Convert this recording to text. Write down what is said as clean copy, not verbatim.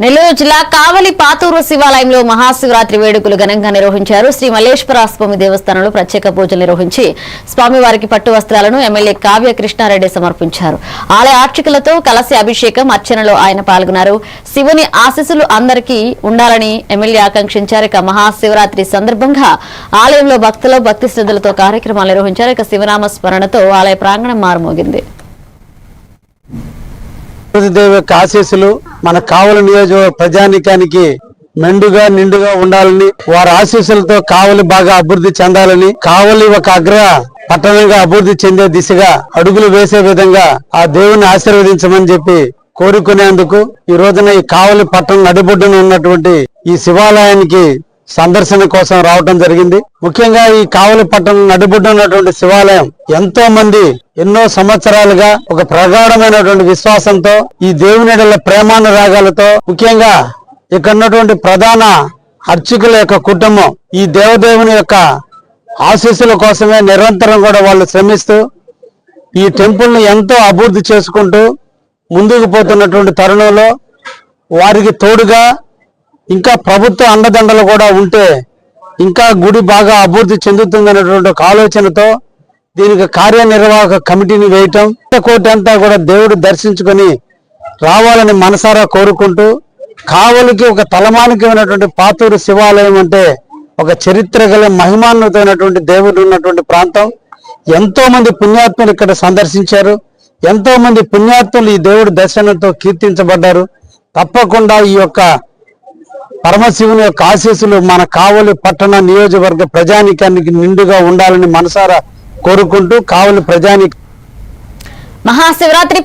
నెల్లూరు జిల్లా కావలి పాతూరు శివాలయంలో మహాశివరాత్రి వేడుకలు ఘనంగా నిర్వహించారు. శ్రీ మల్లేశ్వర స్వామి దేవస్థానంలో ప్రత్యేక పూజలు నిర్వహించి స్వామివారికి పట్టు వస్త్రాలను ఎమ్మెల్యే కావ్య కృష్ణారెడ్డి సమర్పించారు. ఆలయ ఆర్చికలతో కలసి అభిషేకం అర్చనలో ఆయన పాల్గొన్నారు. శివుని ఆశీస్సులు అందరికీ ఉండాలని ఎమ్మెల్యే ఆకాంక్షించారు. ఇక మహాశివరాత్రి సందర్భంగా ఆలయంలో భక్తులు భక్తి శ్రద్ధలతో కార్యక్రమాలు నిర్వహించారు. ఇక శివనామ స్మరణతో ఆలయ ప్రాంగణం మారుమోగింది. దేవి యొక్క ఆశీస్సులు మన కావలి నియోజకవర్గ ప్రజానికానికి మెండుగా నిండుగా ఉండాలని, వారి ఆశీస్సులతో కావలి బాగా అభివృద్ధి చెందాలని, కావలి ఒక అగ్ర పట్టణంగా అభివృద్ధి చెందే దిశగా అడుగులు వేసే విధంగా ఆ దేవుని ఆశీర్వదించమని చెప్పి కోరుకునేందుకు ఈ రోజున ఈ కావలి పట్టణం నడిబొడ్డున ఉన్నటువంటి ఈ శివాలయానికి సందర్శన కోసం రావడం జరిగింది. ముఖ్యంగా ఈ కావలి పట్టణం నడిబొడ్డు ఉన్నటువంటి శివాలయం ఎంతో మంది ఎన్నో సంవత్సరాలుగా ఒక ప్రగాఢమైనటువంటి విశ్వాసంతో ఈ దేవుని ఎడల ప్రేమానురాగాలతో, ముఖ్యంగా ఇక్కడ ఉన్నటువంటి ప్రధాన అర్చకుల యొక్క కుటుంబం ఈ దేవదేవుని యొక్క ఆశీస్సుల కోసమే నిరంతరం కూడా వాళ్ళు శ్రమిస్తూ ఈ టెంపుల్ ను ఎంతో అభివృద్ధి చేసుకుంటూ ముందుకు పోతున్నటువంటి తరుణంలో వారికి తోడుగా ఇంకా ప్రభుత్వ అండదండలు కూడా ఉంటే ఇంకా గుడి బాగా అభివృద్ధి చెందుతుందనేటువంటి ఒక ఆలోచనతో దీనికి కార్యనిర్వాహక కమిటీని వేయటం, కోటి అంతా కూడా దేవుడు దర్శించుకొని రావాలని మనసారా కోరుకుంటూ, కావలికి ఒక తలమానికి ఉన్నటువంటి పాతూరు శివాలయం అంటే ఒక చరిత్ర గల మహిమాన్వితమైనటువంటి దేవుడు ఉన్నటువంటి ప్రాంతం. ఎంతో మంది పుణ్యాత్ములు ఇక్కడ సందర్శించారు. ఎంతో మంది పుణ్యాత్ములు ఈ దేవుడి దర్శనంతో కీర్తించబడ్డారు. తప్పకుండా ఈ యొక్క పరమశివుని యొక్క ఆశీస్సులు మన కావలి పట్టణ నియోజకవర్గ ప్రజానికానికి నిండుగా ఉండాలని మనసారా కోరుకుంటూ కావలి ప్రజానికి మహాశివరాత్రి